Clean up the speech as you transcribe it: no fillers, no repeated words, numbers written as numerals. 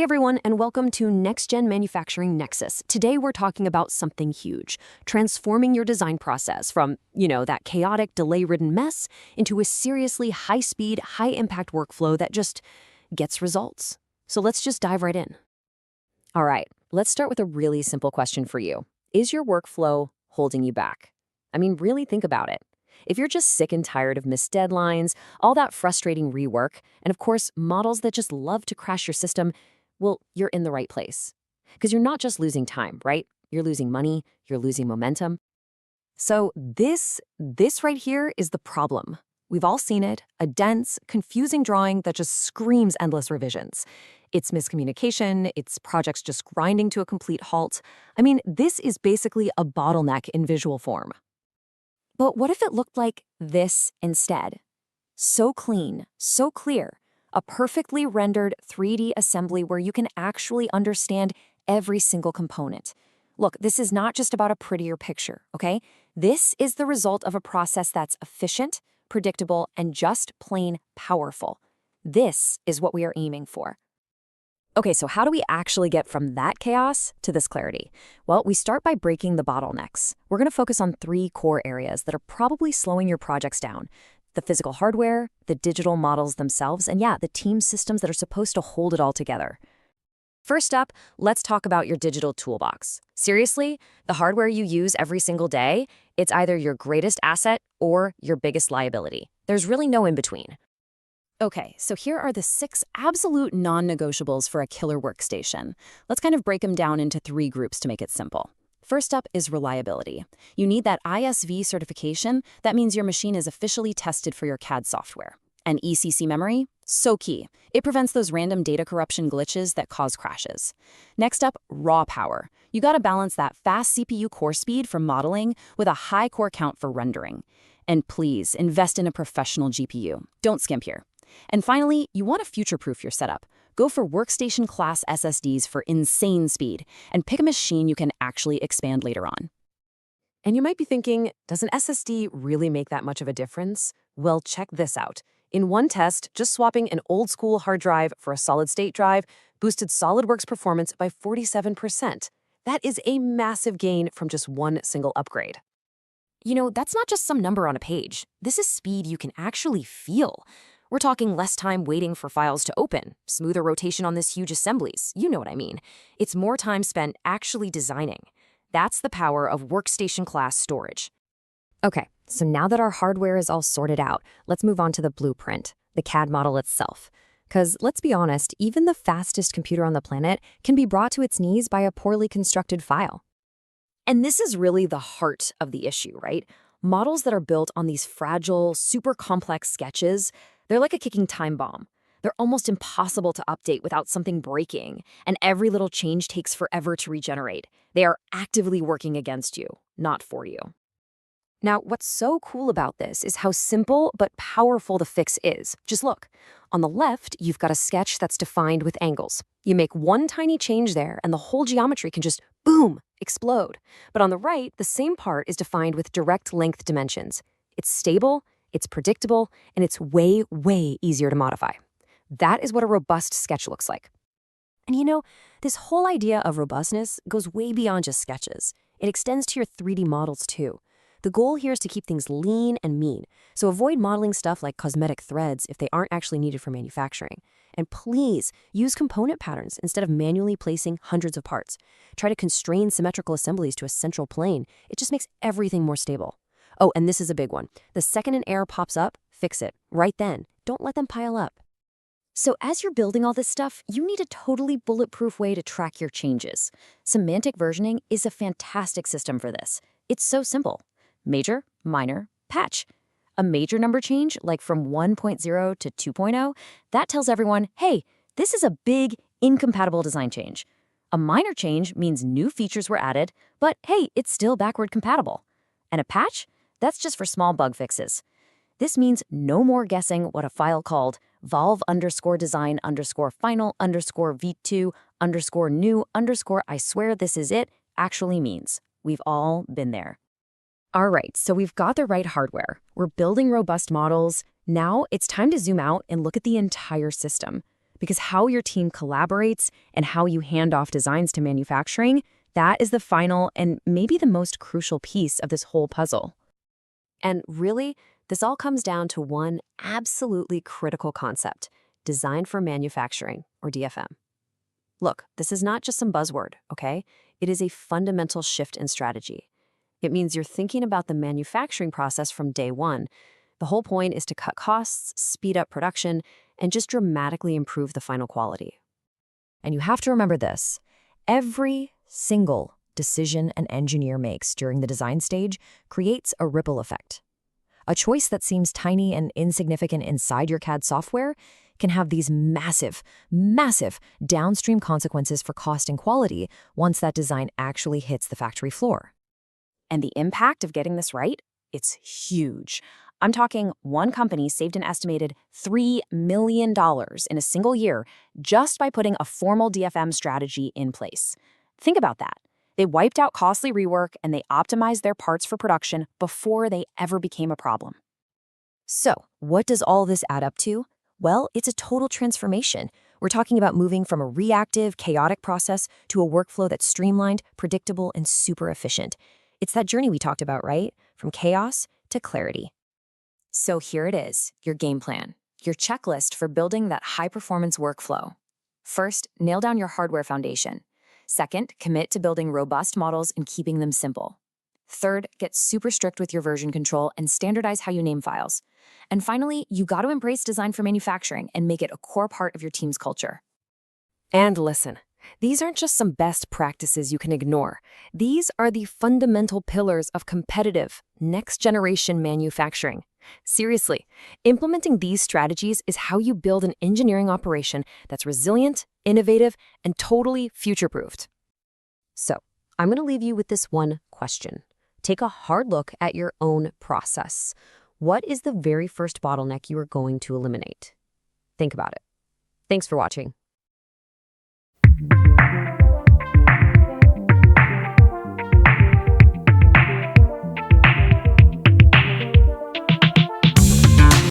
everyone, and welcome to Next Gen Manufacturing Nexus. Today we're talking about something huge, transforming your design process from, that chaotic, delay-ridden mess into a seriously high-speed, high-impact workflow that just gets results. So let's just dive right in. All right, let's start with a really simple question for you. Is your workflow holding you back? Really think about it. If you're just sick and tired of missed deadlines, all that frustrating rework, and of course, models that just love to crash your system, well, you're in the right place. Because you're not just losing time, right? You're losing money, you're losing momentum. So this right here is the problem. We've all seen it, a dense, confusing drawing that just screams endless revisions. It's miscommunication, it's projects just grinding to a complete halt. This is basically a bottleneck in visual form. But what if it looked like this instead? So clean, so clear, a perfectly rendered 3D assembly where you can actually understand every single component. Look, this is not just about a prettier picture, okay? This is the result of a process that's efficient, predictable, and just plain powerful. This is what we are aiming for. Okay, so how do we actually get from that chaos to this clarity? Well, we start by breaking the bottlenecks. We're going to focus on 3 core areas that are probably slowing your projects down: the physical hardware, the digital models themselves, and the team systems that are supposed to hold it all together. First up, let's talk about your digital toolbox. Seriously, the hardware you use every single day, it's either your greatest asset or your biggest liability. There's really no in between. Okay, so here are the 6 absolute non-negotiables for a killer workstation. Let's kind of break them down into 3 groups to make it simple. First up is reliability. You need that ISV certification. That means your machine is officially tested for your CAD software. And ECC memory? So key. It prevents those random data corruption glitches that cause crashes. Next up, raw power. You gotta balance that fast CPU core speed for modeling with a high core count for rendering. And please, invest in a professional GPU. Don't skimp here. And finally, you want to future-proof your setup. Go for workstation-class SSDs for insane speed, and pick a machine you can actually expand later on. And you might be thinking, does an SSD really make that much of a difference? Well, check this out. In one test, just swapping an old-school hard drive for a solid-state drive boosted SolidWorks performance by 47%. That is a massive gain from just one single upgrade. That's not just some number on a page. This is speed you can actually feel. We're talking less time waiting for files to open, smoother rotation on this huge assemblies. You know what I mean. It's more time spent actually designing. That's the power of workstation-class storage. Okay, so now that our hardware is all sorted out, let's move on to the blueprint, the CAD model itself. Because let's be honest, even the fastest computer on the planet can be brought to its knees by a poorly constructed file. And this is really the heart of the issue, right? Models that are built on these fragile, super complex sketches, they're like a kicking time bomb. They're almost impossible to update without something breaking, and every little change takes forever to regenerate. They are actively working against you, not for you. Now, what's so cool about this is how simple but powerful the fix is. Just look. On the left, you've got a sketch that's defined with angles. You make one tiny change there, and the whole geometry can just, boom, explode. But on the right, the same part is defined with direct length dimensions. It's stable, it's predictable, and it's way, way easier to modify. That is what a robust sketch looks like. And this whole idea of robustness goes way beyond just sketches. It extends to your 3D models too. The goal here is to keep things lean and mean, so avoid modeling stuff like cosmetic threads if they aren't actually needed for manufacturing. And please, use component patterns instead of manually placing hundreds of parts. Try to constrain symmetrical assemblies to a central plane. It just makes everything more stable. Oh, and this is a big one. The second an error pops up, fix it. Right then. Don't let them pile up. So as you're building all this stuff, you need a totally bulletproof way to track your changes. Semantic versioning is a fantastic system for this. It's so simple. Major, minor, patch. A major number change, like from 1.0 to 2.0, that tells everyone, hey, this is a big, incompatible design change. A minor change means new features were added, but hey, it's still backward compatible. And a patch? That's just for small bug fixes. This means no more guessing what a file called volv_design_final_v2_new_ I swear this is it actually means. We've all been there. All right, so we've got the right hardware. We're building robust models. Now it's time to zoom out and look at the entire system. because how your team collaborates and how you hand off designs to manufacturing, that is the final and maybe the most crucial piece of this whole puzzle. And really, this all comes down to one absolutely critical concept: design for manufacturing, or DFM. Look, this is not just some buzzword, okay? It is a fundamental shift in strategy. It means you're thinking about the manufacturing process from day one. The whole point is to cut costs, speed up production, and just dramatically improve the final quality. And you have to remember this: every single decision an engineer makes during the design stage creates a ripple effect. A choice that seems tiny and insignificant inside your CAD software can have these massive, massive downstream consequences for cost and quality once that design actually hits the factory floor. And the impact of getting this right? It's huge. I'm talking one company saved an estimated $3 million in a single year just by putting a formal DFM strategy in place. Think about that. They wiped out costly rework and they optimized their parts for production before they ever became a problem. So, what does all this add up to? Well, it's a total transformation. We're talking about moving from a reactive, chaotic process to a workflow that's streamlined, predictable, and super efficient. It's that journey we talked about, right? From chaos to clarity. So here it is, your game plan, your checklist for building that high-performance workflow. First, nail down your hardware foundation. Second, commit to building robust models and keeping them simple. Third, get super strict with your version control and standardize how you name files. And finally, you got to embrace design for manufacturing and make it a core part of your team's culture. And listen, these aren't just some best practices you can ignore. These are the fundamental pillars of competitive, next-generation manufacturing. Seriously, implementing these strategies is how you build an engineering operation that's resilient, innovative, and totally future-proofed. So, I'm going to leave you with this one question. Take a hard look at your own process. What is the very first bottleneck you are going to eliminate? Think about it. Thanks for watching.